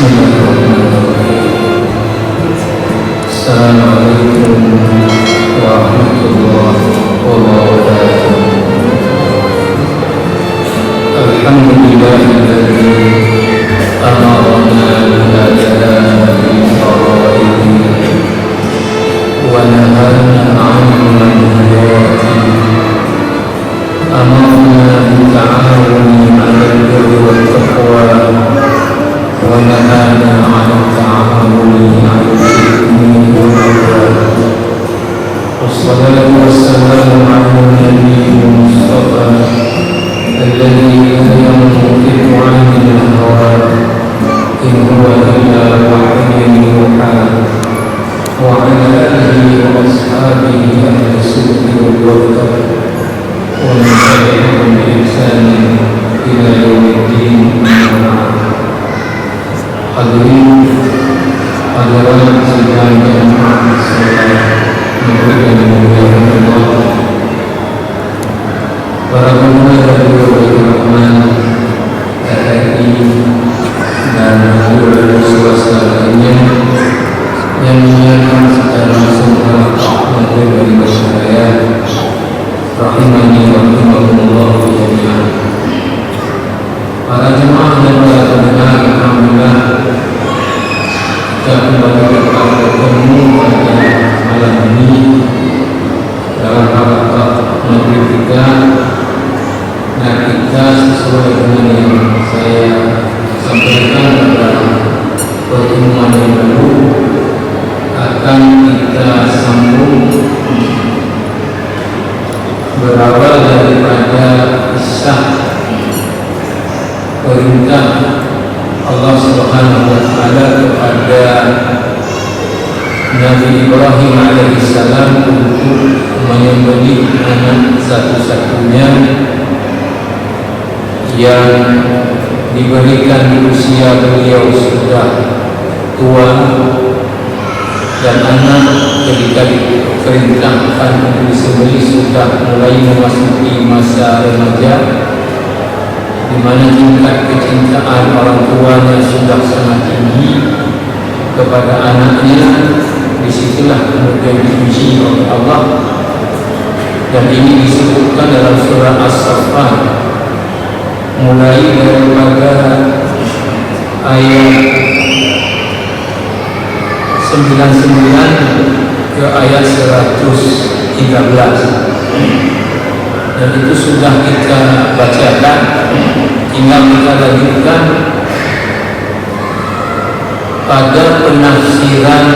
Bismillahirrahmanirrahim. Assalamualaikum warahmatullahi wabarakatuh. Alhamdulillahilladzi amarna bil faraidi wa nahana 'anil manhiyati. Amarna bil ta'awuni 'alal birri wat taqwa wa nahana 'anil ta'awuni 'alal ithmi wal 'udwan. Wassalatu wassalamu 'ala nabiyyil mustafa الذي لا ينطق عن الهوى إن هو إلا وحي يوحى وعلى آله وأصحابه أهل الصدق والوفاء ومن تبعهم بإحسان إلى يوم الدين. Hadirin hadirat sidang jemaah sekalian yang dimuliakan Allah, para pendengar radio Rahman RRI dan radio swasta lainnya yang menyiarkan secara langsung dari masyarakat rahimani wa rahimakumullah jami'an. Para jemaah dan para pendengar, alhamdulillah kita kembali bertemu pada malam ini dalam halaqah maghrib kita. Nah, kita sesuai dengan yang saya sampaikan pada pertemuan yang lalu akan kita sambung berawal daripada kisah perintah Allah Subhanahu wa taala kepada Nabi Ibrahim alaihissalam untuk menyembelih anak satu-satunya yang diberikan di usia beliau sudah tua, dan anak ketika diperintahkan untuk disembelih sudah mulai memasuki masa remaja, di mana tingkat kecintaan orang tuanya sudah sangat tinggi kepada anaknya. Disitulah kemudian diuji oleh Allah, dan ini disebutkan dalam surah As-Saffat mulai daripada ayat 99 ke ayat 113, dan itu sudah kita bacakan. Tinggal kita lanjutkan pada penafsiran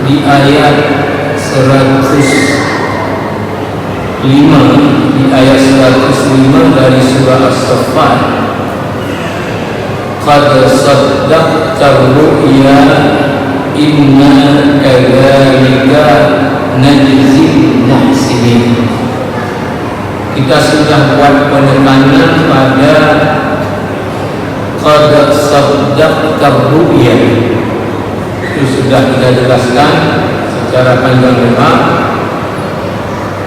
di ayat 105, di ayat 105 dari surah As-Saffat. Qad saddaqta ru'ya inna kadzalika najzil muhsinin. Kita sudah buat penekanan pada qad saddaqta ru'ya. Itu sudah kita jelaskan secara panjang lebar.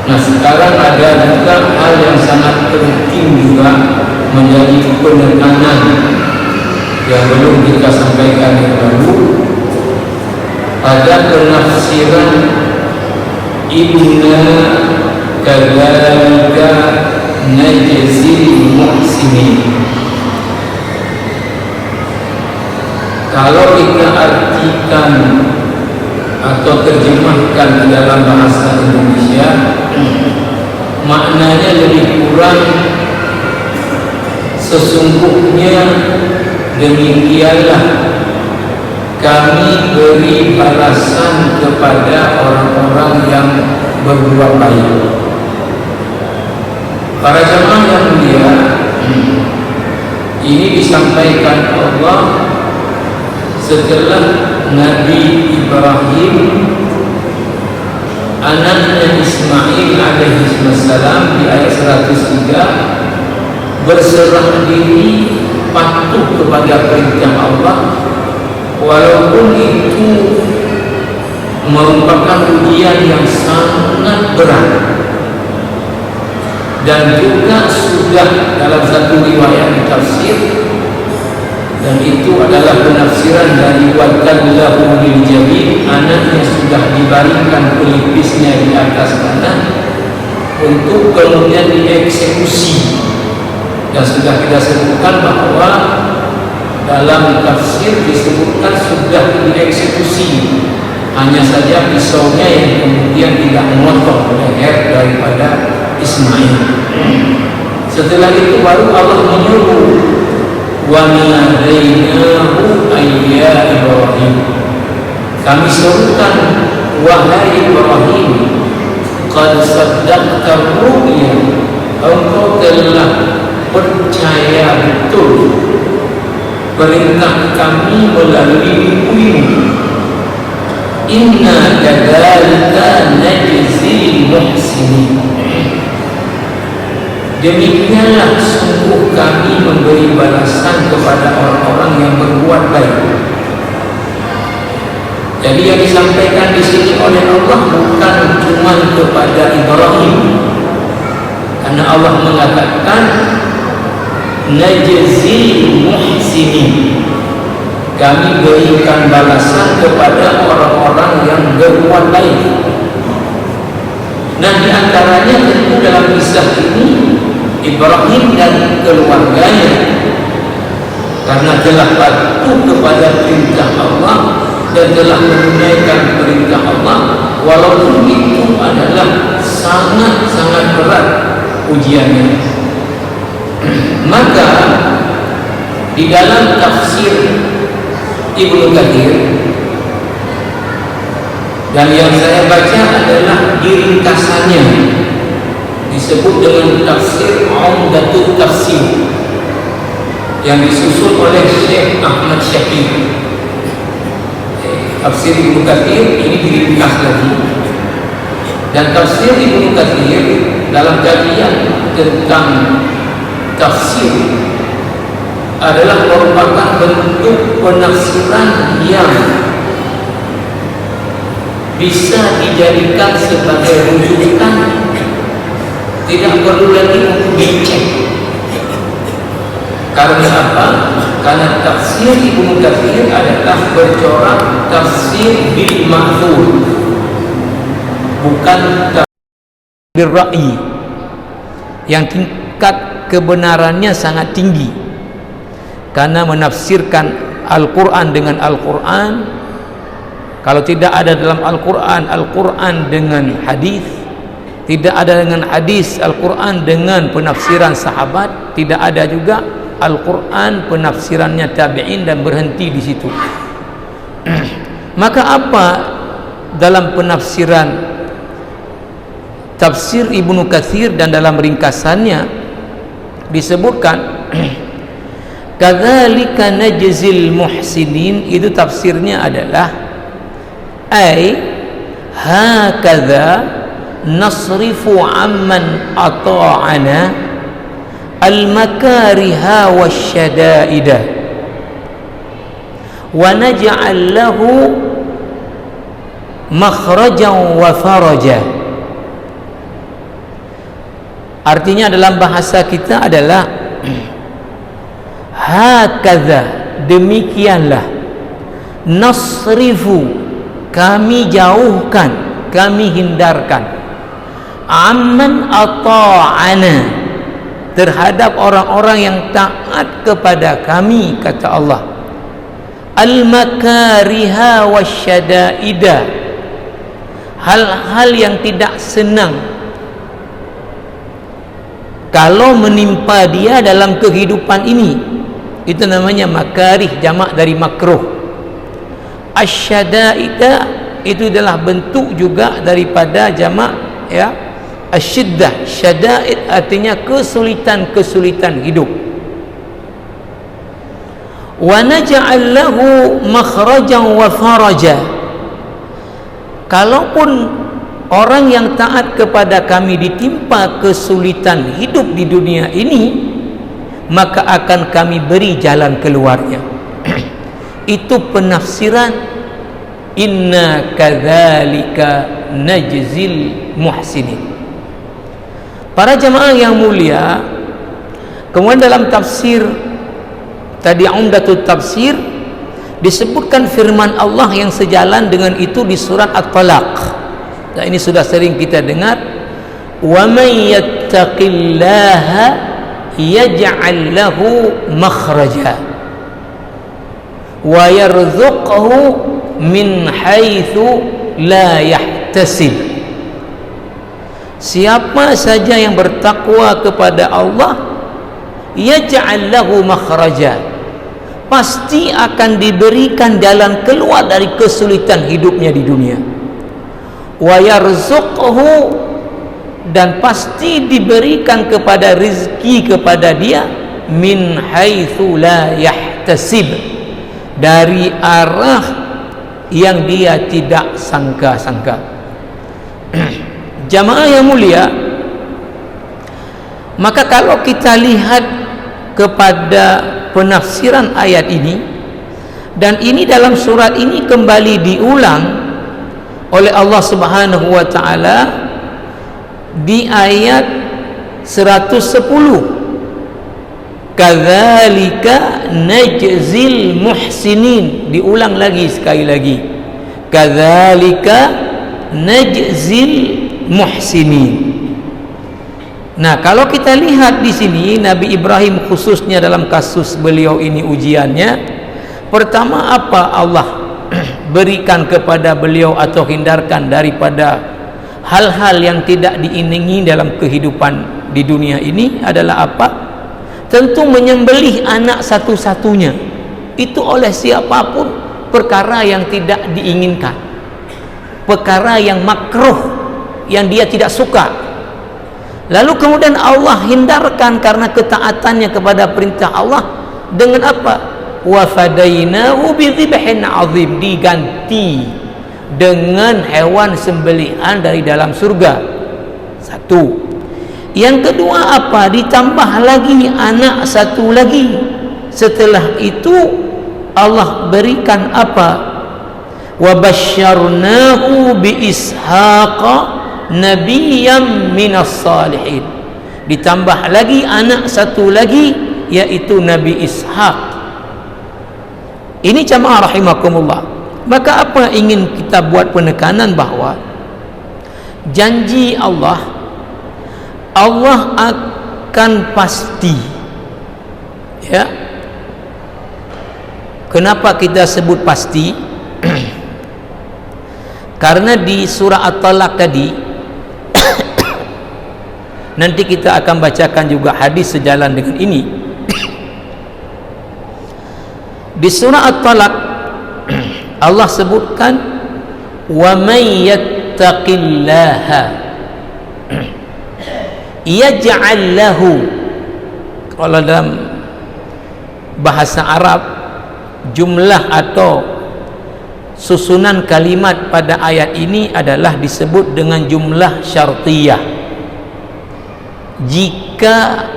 Nah, sekarang ada juga hal yang sangat penting juga menjadi penekanan yang belum kita sampaikan yang lalu pada penafsiran inna kadzalika najzil muhsinin. Kalau kita artikan atau terjemahkan di dalam bahasa Indonesia, maknanya lebih kurang sesungguhnya demikianlah kami beri balasan kepada orang-orang yang berbuat baik. Para jemaah yang mulia, ini disampaikan Allah setelah Nabi Ibrahim anaknya Ismail alaihissalam di ayat 103 berserah diri patuh kepada perintah Allah, walaupun itu merupakan ujian yang sangat berat. Dan juga sudah dalam satu riwayat tafsir dan itu adalah penafsiran dari wakallahu lil jabin, anaknya sudah dibaringkan pelipisnya di atas tanah untuk kemudian dieksekusi. Dan sudah kita sebutkan bahwa dalam tafsir disebutkan sudah dieksekusi, hanya saja pisaunya yang kemudian tidak memotong leher daripada Ismail. Setelah itu baru Allah menyuruh wa nadainahu ayya Ibrahim, kami serukan wahai Ibrahim, qad saddaqta ru'ya, engkau telah percaya betul perintah kami melalui mimpimu. Inna kadzalika najzil muhsinin, demikianlah sungguh kami memberi balasan kepada orang-orang yang berbuat baik. Jadi yang disampaikan di sini oleh Allah bukan cuma kepada Ibrahim, karena Allah mengatakan najzil muhsinin, kami berikan balasan kepada orang-orang yang berbuat baik. Nah, di antaranya tentu dalam kisah ini Ibrahim dan keluarganya, karena telah patuh kepada perintah Allah dan telah menunaikan perintah Allah, walaupun itu adalah sangat-sangat berat ujiannya. Maka di dalam tafsir Ibnu Katsir, dan yang saya baca adalah ringkasannya, disebut dengan tafsir Umdatut Tafsir yang disusun oleh Syekh Ahmad Syakir. Tafsir Ibnu Katsir ini diringkas lagi, dan tafsir Ibnu Katsir dalam kajian tentang tafsir adalah merupakan bentuk penafsiran yang bisa dijadikan sebagai rujukan, tidak perlu lagi untuk dicek. Karena apa? Karena tafsir Ibnu Katsir adalah bercorak tafsir bil ma'thur, bukan tafsir bil ra'yi yang tingkat kebenarannya sangat tinggi. Karena menafsirkan Al-Quran dengan Al-Quran, kalau tidak ada dalam Al-Quran, Al-Quran dengan hadis, tidak ada dengan hadis Al-Quran dengan penafsiran sahabat, tidak ada juga Al-Quran penafsirannya tabi'in dan berhenti di situ. Maka apa dalam penafsiran tafsir Ibnu Katsir dan dalam ringkasannya disebutkan kadzalika najzil muhsinin, itu tafsirnya adalah ai hakadza nasrifu amman ata'ana al-makariha wasyada'ida wa naj'al lahu makhrajan wa faraja. Artinya dalam bahasa kita adalah hakadza, demikianlah, nasrifu, kami jauhkan, kami hindarkan, amman ata'ana, terhadap orang-orang yang taat kepada kami, kata Allah, al-makariha wasyada'ida, hal-hal yang tidak senang kalau menimpa dia dalam kehidupan ini, itu namanya makarih, jamak dari makruh. Asyada'ida itu adalah bentuk juga daripada jamak, ya, asyiddah. Syada'id artinya kesulitan-kesulitan hidup. Wa naj'al lahu makhrajan wa faraja, kalaupun orang yang taat kepada kami ditimpa kesulitan hidup di dunia ini, maka akan kami beri jalan keluarnya. Itu penafsiran inna kadzalika najzil muhsinin. Para jamaah yang mulia, kemudian dalam tafsir Maka di Umdatul Tafsir disebutkan firman Allah yang sejalan dengan itu di surat At-Talaq. Dan ini sudah sering kita dengar, wa may yattaqillaha yaj'al lahu makhraja wa yarzuqhu min haitsu la yahtasib. Siapa saja yang bertakwa kepada Allah, yaj'al lahu makhraja, pasti akan diberikan jalan keluar dari kesulitan hidupnya di dunia. Wa yarzuqhu, dan pasti diberikan kepada rezeki kepada dia, min haitsu la yahtasib, dari arah yang dia tidak sangka-sangka. Jamaah yang mulia, maka kalau kita lihat kepada penafsiran ayat ini, dan ini dalam surat ini kembali diulang oleh Allah Subhanahu wa taala di ayat 110, kadzalika najzil muhsinin. Diulang lagi sekali lagi, kadzalika najzil muhsinin. Nah, kalau kita lihat di sini Nabi Ibrahim khususnya dalam kasus beliau ini ujiannya, pertama apa Allah berikan kepada beliau atau hindarkan daripada hal-hal yang tidak diingingi dalam kehidupan di dunia ini adalah apa? Tentu menyembelih anak satu-satunya. Itu oleh siapapun perkara yang tidak diinginkan, perkara yang makruh, yang dia tidak suka. Lalu kemudian Allah hindarkan karena ketaatannya kepada perintah Allah dengan apa? Wa fadainahu bi dzibhin azim, diganti dengan hewan sembelihan dari dalam surga. Satu. Yang kedua apa? Ditambah lagi anak satu lagi. Setelah itu Allah berikan apa? Wa basyarnahu bi ishaqa nabiyyam minas salihin. Ditambah lagi anak satu lagi, yaitu Nabi Ishaq. Ini jamaah rahimakumullah. Maka apa ingin kita buat penekanan bahwa janji Allah akan pasti, ya. Kenapa kita sebut pasti? Karena di surah At-Talaq tadi nanti kita akan bacakan juga hadis sejalan dengan ini. Di surah At-Talaq Allah sebutkan, wa may yattaqillaha yaj'al lahu. Kalau dalam bahasa Arab, jumlah atau susunan kalimat pada ayat ini adalah disebut dengan jumlah syartiyah. Jika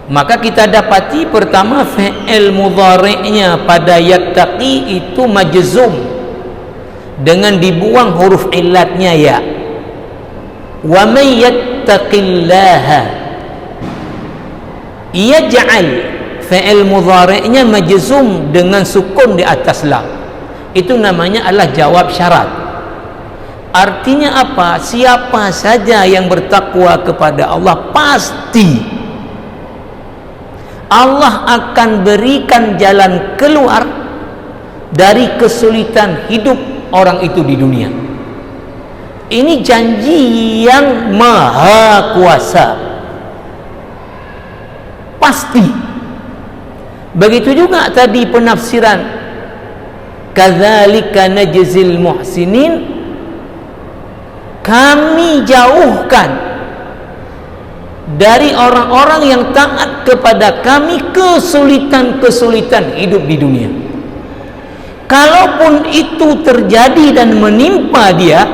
maka kita dapati pertama fi'il mudhari'nya pada yattaqi itu majzum dengan dibuang huruf illatnya ya. Wa may yattaqillaha yaj'al, fi'il mudhari'nya majzum dengan sukun di atas lam. Itu namanya adalah jawab syarat. Artinya apa? Siapa saja yang bertakwa kepada Allah, pasti Allah akan berikan jalan keluar dari kesulitan hidup orang itu di dunia. Ini janji yang maha kuasa, pasti. Begitu juga tadi penafsiran kadzalika najzil muhsinin, kami jauhkan dari orang-orang yang taat kepada kami kesulitan-kesulitan hidup di dunia. Kalaupun itu terjadi dan menimpa dia,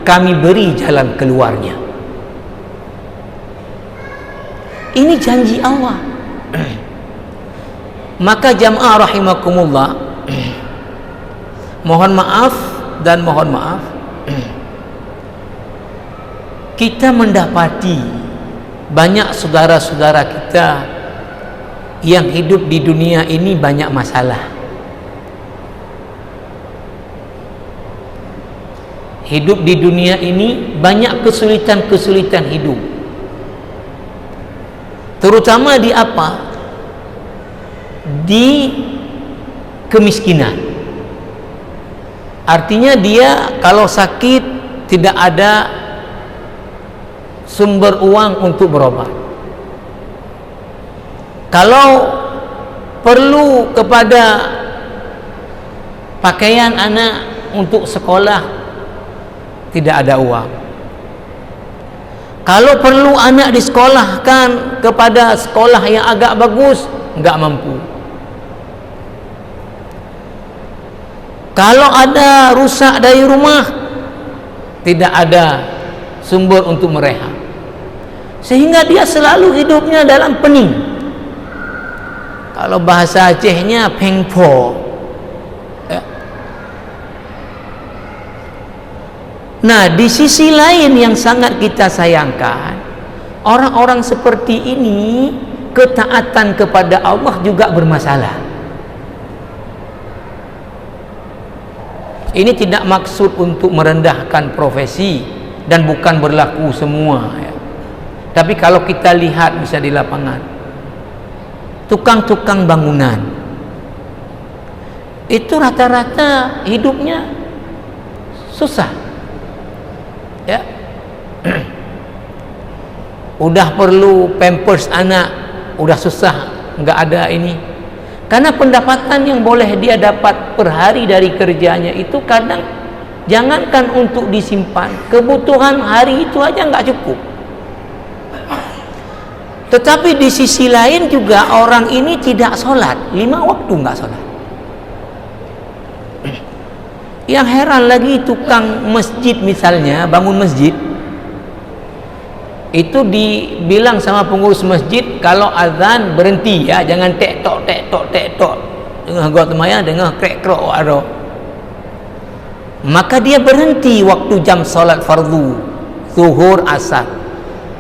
kami beri jalan keluarnya. Ini janji Allah. Maka jamaah rahimakumullah, mohon maaf, kita mendapati banyak saudara-saudara kita yang hidup di dunia ini banyak masalah. Hidup di dunia ini banyak kesulitan-kesulitan hidup. Terutama di apa? Di kemiskinan. Artinya dia kalau sakit tidak ada sumber uang untuk berobat. Kalau perlu kepada pakaian anak untuk sekolah, tidak ada uang. Kalau perlu anak disekolahkan kepada sekolah yang agak bagus, enggak mampu. Kalau ada rusak dari rumah, tidak ada sumber untuk merehab. Sehingga dia selalu hidupnya dalam pening. Kalau bahasa Acehnya pengpo. Ya. Nah, di sisi lain yang sangat kita sayangkan, orang-orang seperti ini ketaatan kepada Allah juga bermasalah. Ini tidak maksud untuk merendahkan profesi dan bukan berlaku semua, ya. Tapi kalau kita lihat bisa di lapangan, tukang-tukang bangunan itu rata-rata hidupnya susah, ya. Udah perlu pampers anak, udah susah, nggak ada ini. Karena pendapatan yang boleh dia dapat per hari dari kerjanya itu kadang jangankan untuk disimpan, kebutuhan hari itu aja nggak cukup. Tetapi di sisi lain juga orang ini tidak sholat, 5 waktu nggak sholat. Yang heran lagi tukang masjid misalnya, bangun masjid, itu dibilang sama pengurus masjid kalau azan berhenti, ya, jangan tek-tok dengar gua temaya, dengar krek-krok ada. Maka dia berhenti waktu jam sholat fardu zuhur asar,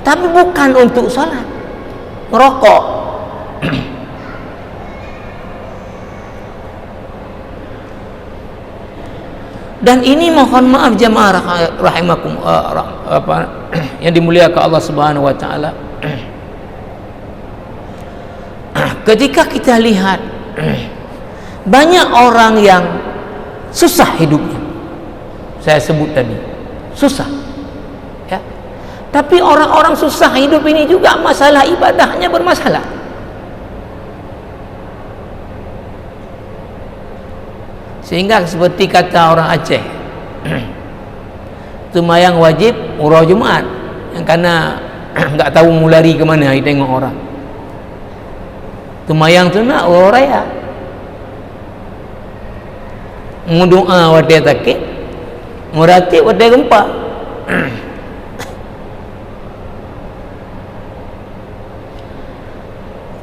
tapi bukan untuk sholat, ngerokok. Dan ini mohon maaf jamaah rahimakum yang dimuliakan Allah Subhanahu wa taala. Ketika kita lihat banyak orang yang susah hidupnya, saya sebut tadi susah, ya. Tapi orang-orang susah hidup ini juga masalah ibadahnya bermasalah. Sehingga seperti kata orang Aceh, tumayang wajib umrah Jumat, yang karena nggak tahu mau lari kemana, tengok orang. Tumayang sunat umrah raya, ngudoa wadai takik, murati wadai gempa.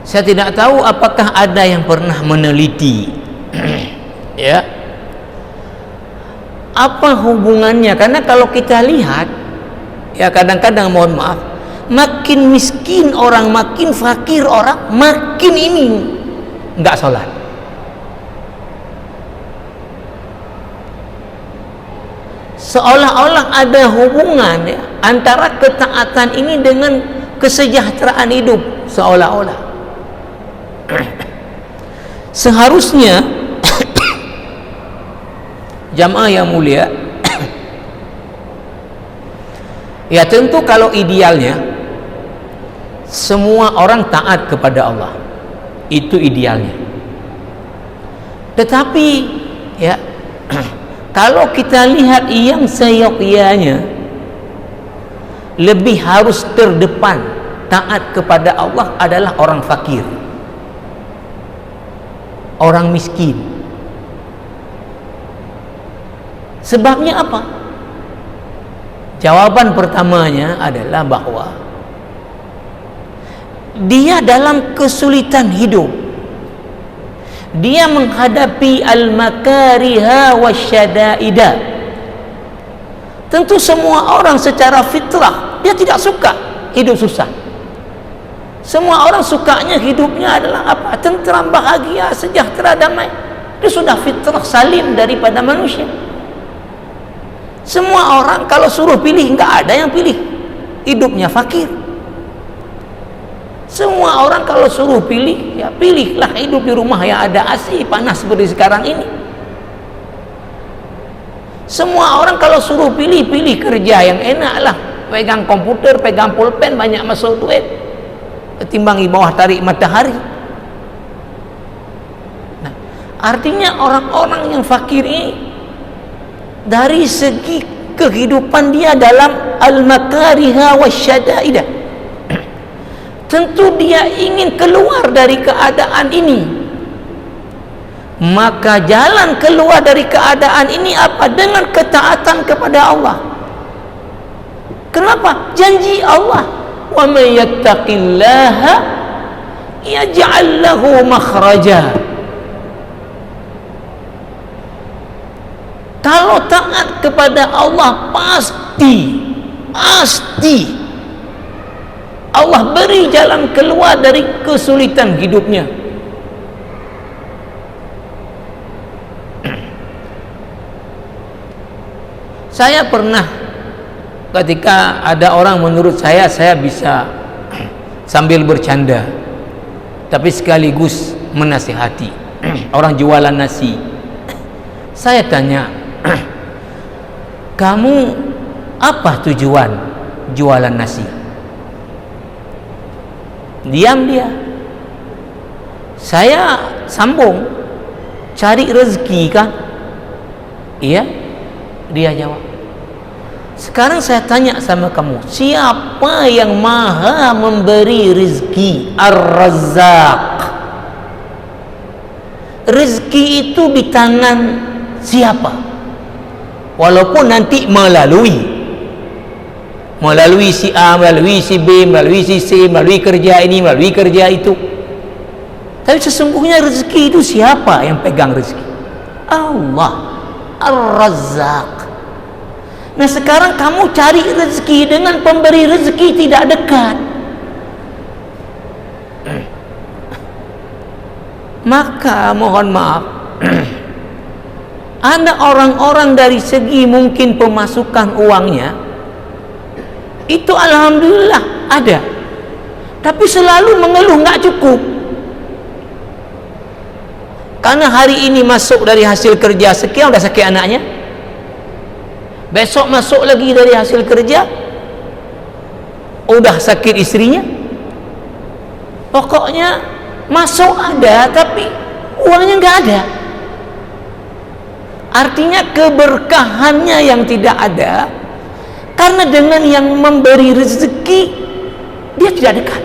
Saya tidak tahu apakah ada yang pernah meneliti, ya, apa hubungannya. Karena kalau kita lihat, ya, kadang-kadang mohon maaf, makin miskin orang, makin fakir orang, makin ini nggak sholat. Seolah-olah ada hubungan, ya, antara ketaatan ini dengan kesejahteraan hidup, seolah-olah. Seharusnya jamaah yang mulia, ya tentu kalau idealnya semua orang taat kepada Allah, itu idealnya. Tetapi ya, kalau kita lihat yang seyogyanya, lebih harus terdepan taat kepada Allah adalah orang fakir, orang miskin. Sebabnya apa? Jawaban pertamanya adalah bahwa dia dalam kesulitan hidup, dia menghadapi al-makariha wasyada'ida. Tentu semua orang secara fitrah dia tidak suka hidup susah. Semua orang sukanya hidupnya adalah apa? Tentram, bahagia, sejahtera, damai. Itu sudah fitrah salim daripada manusia. Semua orang kalau suruh pilih, enggak ada yang pilih hidupnya fakir. Semua orang kalau suruh pilih, ya pilihlah hidup di rumah yang ada AC, panas seperti sekarang ini. Semua orang kalau suruh pilih, pilih kerja yang enak lah, pegang komputer, pegang pulpen, banyak masuk duit ketimbang di bawah tarik matahari. Nah, artinya orang-orang yang fakir ini dari segi kehidupan dia dalam al-makariha wasyadaidah, tentu dia ingin keluar dari keadaan ini. Maka jalan keluar dari keadaan ini apa? Dengan ketaatan kepada Allah. Kenapa? Janji Allah, wa may yattaqillaha yaj'al lahu makhraja. Kalau taat kepada Allah, pasti Allah beri jalan keluar dari kesulitan hidupnya. Saya pernah, ketika ada orang menurut saya bisa sambil bercanda tapi sekaligus menasihati orang jualan nasi. Saya tanya, kamu apa tujuan jualan nasi? Diam dia. Saya sambung, cari rezeki kan? Iya. Dia jawab. Sekarang saya tanya sama kamu, siapa yang maha memberi rezeki? Ar-Razzaq. Rezeki itu di tangan siapa? Walaupun nanti melalui si A, melalui si B, melalui si C, melalui kerja ini, melalui kerja itu. Tapi sesungguhnya rezeki itu siapa yang pegang rezeki? Allah, Ar-Razzaq. Nah, sekarang kamu cari rezeki dengan pemberi rezeki tidak dekat. Maka mohon maaf, ada orang-orang dari segi mungkin pemasukan uangnya itu alhamdulillah ada, tapi selalu mengeluh nggak cukup. Karena hari ini masuk dari hasil kerja sekian, udah sakit anaknya, besok masuk lagi dari hasil kerja udah sakit istrinya. Pokoknya masuk ada tapi uangnya nggak ada. Artinya keberkahannya yang tidak ada, karena dengan yang memberi rezeki dia tidak dekat.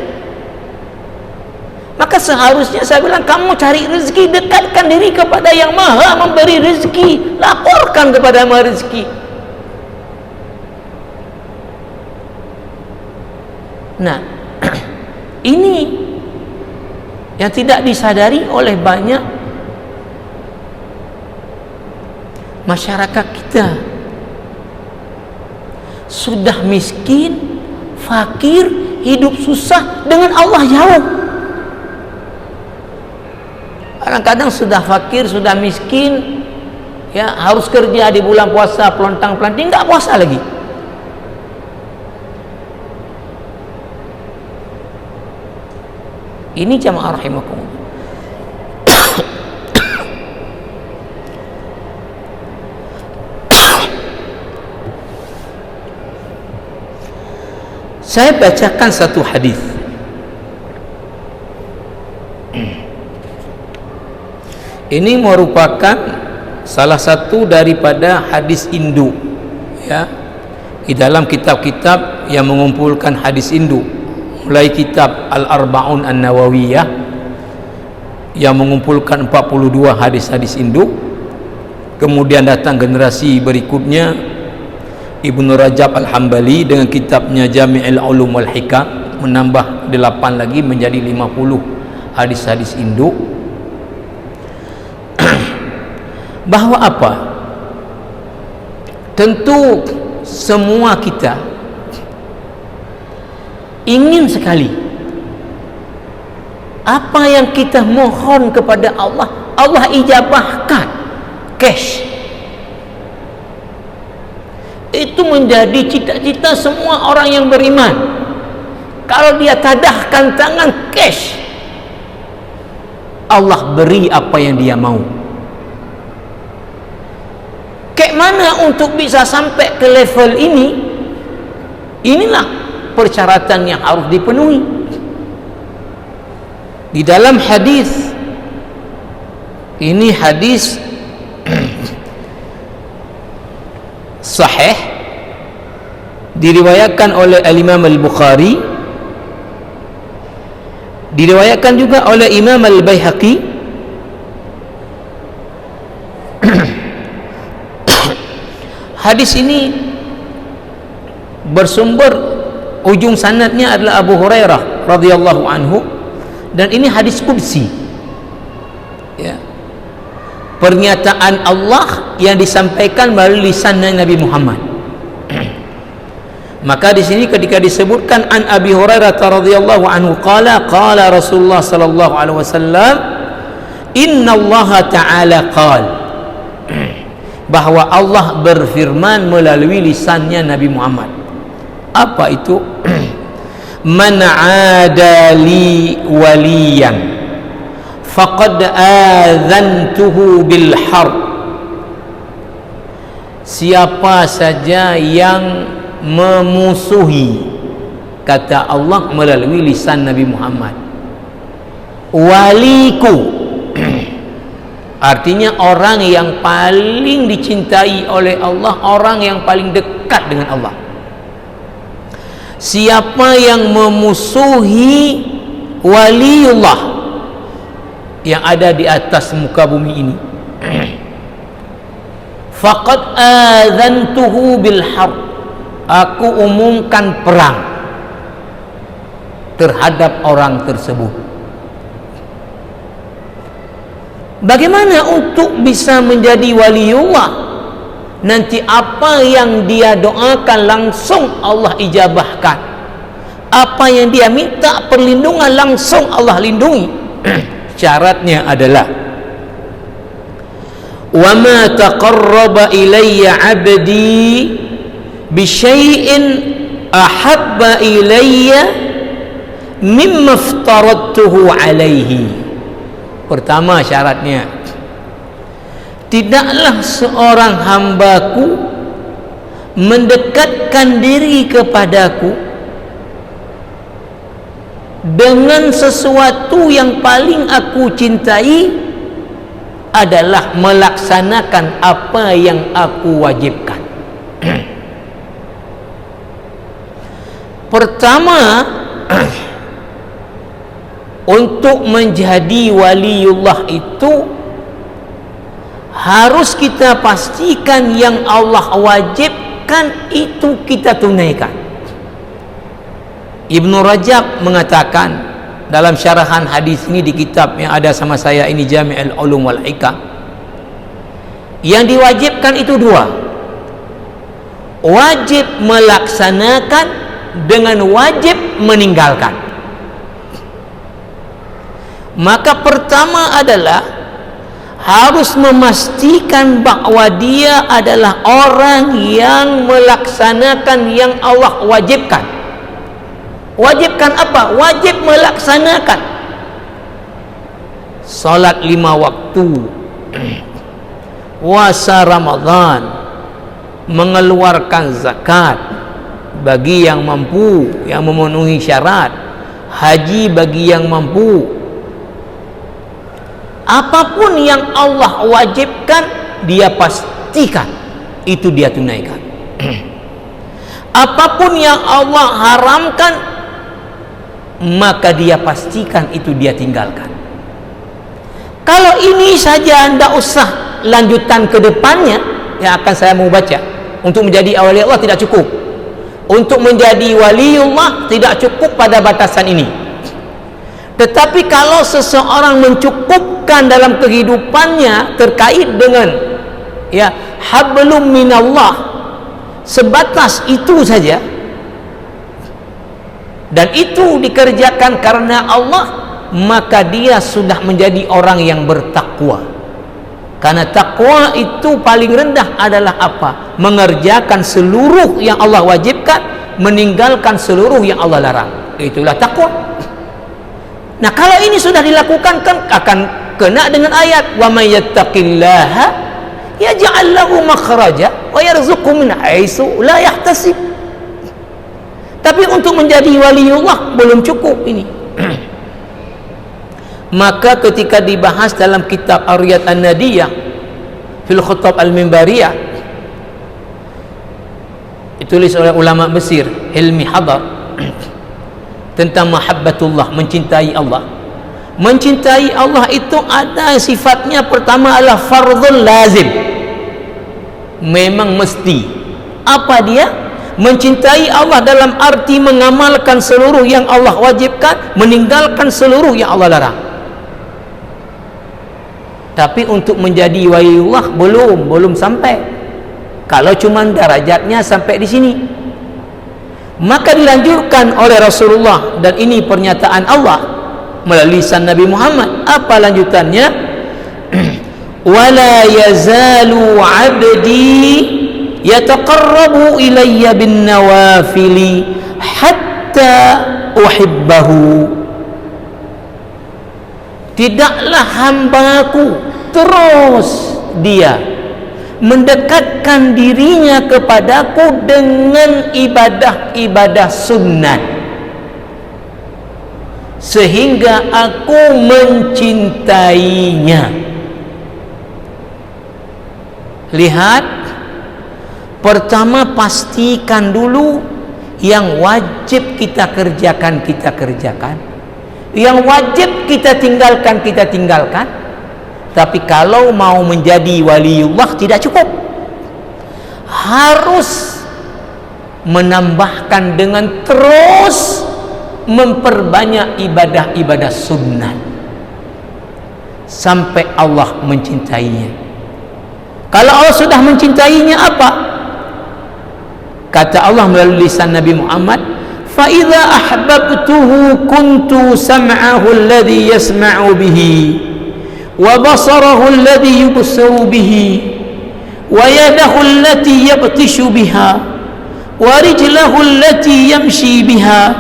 Maka seharusnya saya bilang, kamu cari rezeki, dekatkan diri kepada yang maha memberi rezeki, laporkan kepada maha rezeki. Nah, ini yang tidak disadari oleh banyak masyarakat kita. Sudah miskin, fakir, hidup susah, dengan Allah jauh. Kadang-kadang sudah fakir, sudah miskin, ya harus kerja di bulan puasa, pelontang-pelanting, nggak puasa lagi. Ini jamaah rahimakumullah. Saya bacakan satu hadis. Ini merupakan salah satu daripada hadis induk, ya, di dalam kitab-kitab yang mengumpulkan hadis induk, mulai kitab Al-Arba'un An-Nawawiyah yang mengumpulkan 42 hadis-hadis induk, kemudian datang generasi berikutnya Ibnu Rajab Al-Hambali dengan kitabnya Jami'ul Ulum wal Hikam, menambah 8 lagi menjadi 50 hadis-hadis induk. Bahwa apa? Tentu semua kita ingin sekali apa yang kita mohon kepada Allah, Allah ijabahkan cash. Itu menjadi cita-cita semua orang yang beriman. Kalau dia tadahkan tangan cash, Allah beri apa yang dia mau. Kayak mana untuk bisa sampai ke level ini? Inilah persyaratan yang harus dipenuhi. Di dalam hadis ini, hadis sahih, diriwayatkan oleh Al-Imam Al-Bukhari, diriwayatkan juga oleh Imam Al-Baihaqi. Hadis ini bersumber, ujung sanadnya adalah Abu Hurairah radhiyallahu anhu, dan ini hadis qudsi, ya, pernyataan Allah yang disampaikan melalui lisan Nabi Muhammad. Maka di sini ketika disebutkan an Abi Hurairah radhiyallahu anhu qala Rasulullah sallallahu alaihi wasallam, inna Allah ta'ala qala, bahwa Allah berfirman melalui lisannya Nabi Muhammad. Apa itu? Man 'adali waliyan faqad adzantuhu bil harb. Siapa saja yang memusuhi, kata Allah melalui lisan Nabi Muhammad, waliku, artinya orang yang paling dicintai oleh Allah, orang yang paling dekat dengan Allah. Siapa yang memusuhi waliullah yang ada di atas muka bumi ini, faqad adzantuhu bil harb, aku umumkan perang terhadap orang tersebut. Bagaimana untuk bisa menjadi waliullah? Nanti apa yang dia doakan langsung Allah ijabahkan. Apa yang dia minta perlindungan langsung Allah lindungi. Syaratnya adalah wa ma taqarraba ilayya 'abdi bi syai'in ahabba ilayya mimma aftaradtuhu 'alaihi. Pertama syaratnya, tidaklah seorang hambaku mendekatkan diri kepadaku dengan sesuatu yang paling aku cintai adalah melaksanakan apa yang aku wajibkan. Pertama, untuk menjadi waliullah itu harus kita pastikan yang Allah wajibkan itu kita tunaikan. Ibnu Rajab mengatakan dalam syarahan hadis ini di kitab yang ada sama saya ini, Jami'ul Ulum wal Hikam, yang diwajibkan itu dua: wajib melaksanakan dengan wajib meninggalkan. Maka pertama adalah harus memastikan bahwa dia adalah orang yang melaksanakan yang Allah wajibkan. Wajibkan apa? Wajib melaksanakan salat 5 waktu, puasa Ramadan, mengeluarkan zakat bagi yang mampu, yang memenuhi syarat, haji bagi yang mampu. Apapun yang Allah wajibkan, dia pastikan itu dia tunaikan. Apapun yang Allah haramkan, maka dia pastikan itu dia tinggalkan. Kalau ini saja, anda usah lanjutan ke depannya yang akan saya mau baca. Untuk menjadi wali Allah tidak cukup. Untuk menjadi waliullah tidak cukup pada batasan ini. Tetapi kalau seseorang mencukupkan dalam kehidupannya terkait dengan ya hablum minallah, sebatas itu saja, dan itu dikerjakan karena Allah, maka dia sudah menjadi orang yang bertakwa. Karena takwa itu paling rendah adalah apa? Mengerjakan seluruh yang Allah wajibkan, meninggalkan seluruh yang Allah larang. Itulah takwa. Nah, kalau ini sudah dilakukan kan akan kena dengan ayat wa may yattaqillaha yaj'al lahu makhraja wa yarzuqhu min haitsu la yahtasib. Tapi untuk menjadi waliullah belum cukup ini. Maka ketika dibahas dalam kitab Ar-Riyad An-Nadiyah fil Khutab Al-Mimbariyah, ditulis oleh ulama Mesir Hilmi Hadar, tentang mahabbatullah, mencintai Allah. Mencintai Allah itu ada sifatnya, pertama adalah fardhun lazim, memang mesti. Apa dia? Mencintai Allah dalam arti mengamalkan seluruh yang Allah wajibkan, meninggalkan seluruh yang Allah larang. Tapi untuk menjadi waliullah belum sampai. Kalau cuma derajatnya sampai di sini, maka dilanjutkan oleh Rasulullah, dan ini pernyataan Allah melalui lisan Nabi Muhammad. Apa lanjutannya? Wala yazalu 'abdi yataqarrabu ilayya bin nawafili hatta uhibbahu. Tidaklah hambaku terus dia mendekatkan dirinya kepadaku dengan ibadah-ibadah sunnah sehingga aku mencintainya. Lihat, pertama pastikan dulu yang wajib kita kerjakan, yang wajib kita tinggalkan. Tapi kalau mau menjadi waliullah tidak cukup, harus menambahkan dengan terus memperbanyak ibadah-ibadah sunnah sampai Allah mencintainya. Kalau Allah sudah mencintainya, apa? Kata Allah melalui lisan Nabi Muhammad, fa idza ahbabtuhu kuntu sam'ahu alladhi yasma'u bihi wa basarahu alladhi yubsiru bihi wa yadahu allati yabtishu biha wa rijlahu allati yamshi biha.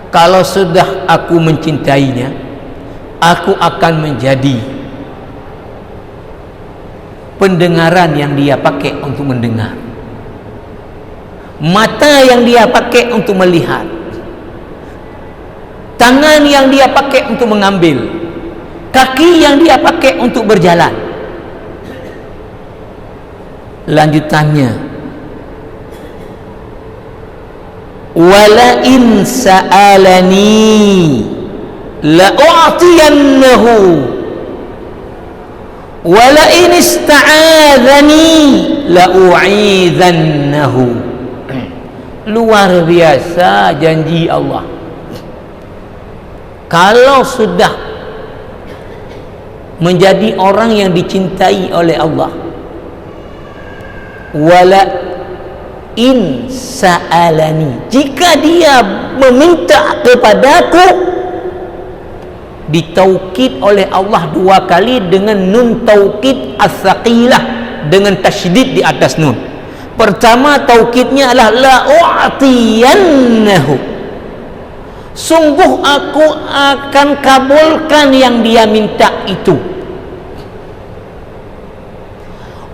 Kalau sudah aku mencintainya, aku akan menjadi pendengaran yang dia pakai untuk mendengar, mata yang dia pakai untuk melihat, tangan yang dia pakai untuk mengambil, kaki yang dia pakai untuk berjalan. Lanjutannya, wala in sa'alani la u'tiyannahu wala in ista'adzani la u'idhannahu. Luar biasa janji Allah. Kalau sudah menjadi orang yang dicintai oleh Allah, wala in sa'alani, jika dia meminta kepadaku, ditaukid oleh Allah dua kali dengan nun taukid as-saqilah, dengan tasydid di atas nun. Pertama taukidnya adalah la u'tiyannahu, sungguh aku akan kabulkan yang dia minta itu.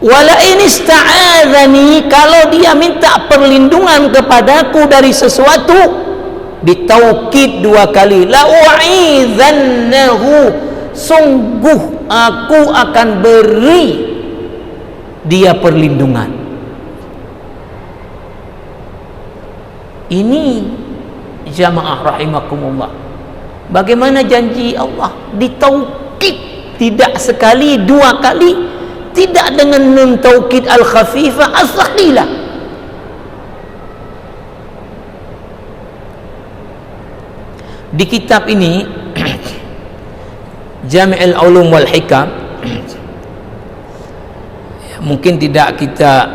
Wala in ista'adzani, kalau dia minta perlindungan kepadaku dari sesuatu, ditaukid dua kali, la u'idhannahu, sungguh aku akan beri dia perlindungan. Ini jamaah rahimakumullah, bagaimana janji Allah ditaukid, tidak sekali, dua kali, tidak dengan nun taukid al-khafifah as-saqilah. Di kitab ini Jami'ul Ulum wal Hikam, mungkin tidak kita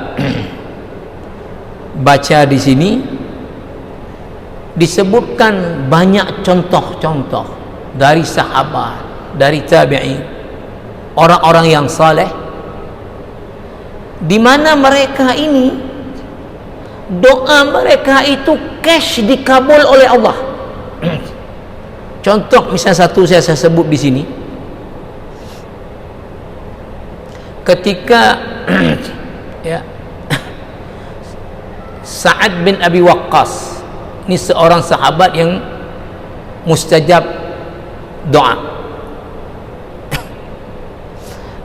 baca di sini, disebutkan banyak contoh-contoh dari sahabat, dari tabi'in, orang-orang yang saleh, di mana mereka ini doa mereka itu cash dikabul oleh Allah. Contoh misalnya satu saya sebut di sini, ketika ya, Sa'ad bin Abi Waqqas, ini seorang sahabat yang mustajab doa.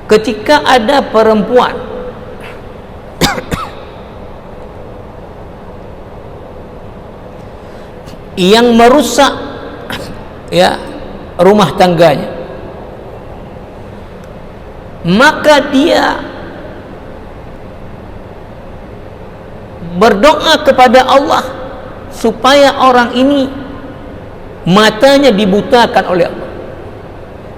Ketika ada perempuan yang merusak ya rumah tangganya, maka dia berdoa kepada Allah supaya orang ini matanya dibutakan oleh Allah,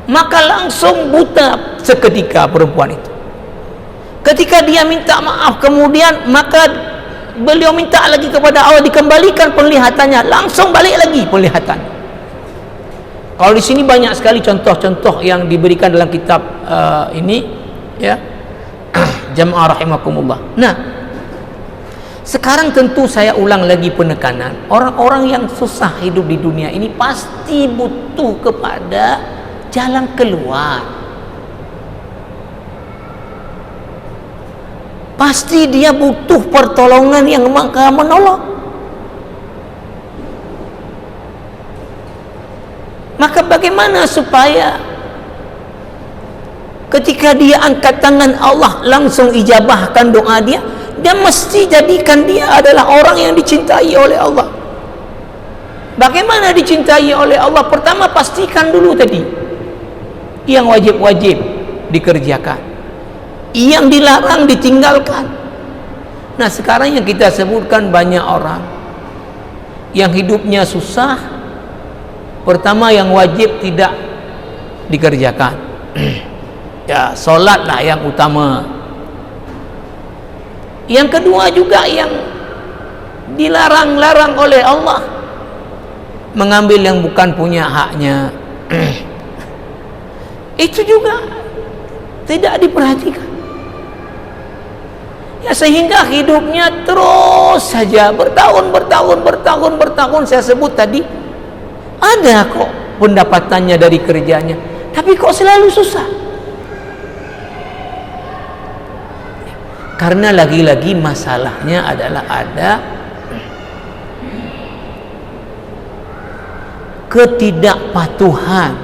maka langsung buta seketika perempuan itu. Ketika dia minta maaf kemudian, maka beliau minta lagi kepada Allah dikembalikan penglihatannya, langsung balik lagi penglihatan. Kalau di sini banyak sekali contoh-contoh yang diberikan dalam kitab ini ya, jamaah rahimakumullah. Nah, sekarang tentu saya ulang lagi penekanan, orang-orang yang susah hidup di dunia ini pasti butuh kepada jalan keluar. Pasti dia butuh pertolongan yang Maha menolong. Maka bagaimana supaya ketika dia angkat tangan Allah langsung ijabahkan doa dia? Dia mesti jadikan dia adalah orang yang dicintai oleh Allah. Bagaimana dicintai oleh Allah? Pertama, pastikan dulu tadi yang wajib-wajib dikerjakan, yang dilarang ditinggalkan. Nah, sekarang yang kita sebutkan banyak orang yang hidupnya susah. Pertama, yang wajib tidak dikerjakan. Ya, solatlah yang utama. Yang kedua juga yang dilarang-larang oleh Allah, mengambil yang bukan punya haknya. Itu juga tidak diperhatikan. Ya, sehingga hidupnya terus saja bertahun-tahun saya sebut tadi, ada kok pendapatannya dari kerjanya, tapi kok selalu susah. Karena lagi-lagi masalahnya adalah ada ketidakpatuhan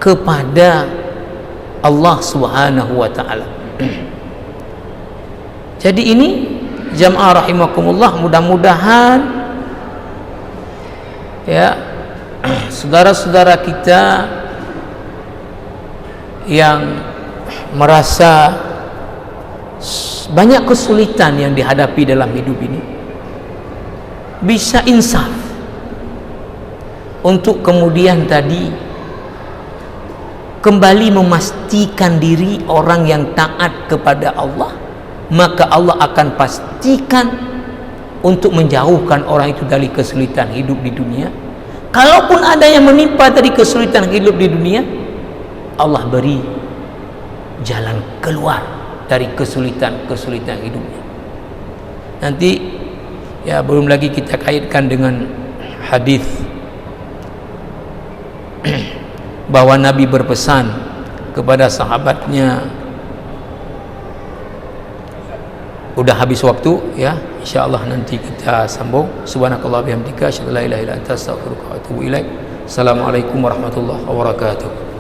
kepada Allah Subhanahu wa ta'ala. Jadi ini jamaah rahimakumullah, mudah-mudahan ya saudara-saudara kita yang merasa banyak kesulitan yang dihadapi dalam hidup ini bisa insaf untuk kemudian tadi kembali memastikan diri orang yang taat kepada Allah, maka Allah akan pastikan untuk menjauhkan orang itu dari kesulitan hidup di dunia. Kalaupun ada yang menimpa dari kesulitan hidup di dunia, Allah beri jalan keluar dari kesulitan-kesulitan hidupnya. Nanti ya belum lagi kita kaitkan dengan hadis bahwa Nabi berpesan kepada sahabatnya. Udah habis waktu ya, insyaallah nanti kita sambung. Subhanakallah bihamdika asyhadu an la ilaha illa anta astaghfiruka wa atubu ilaik. Assalamualaikum warahmatullahi wabarakatuh.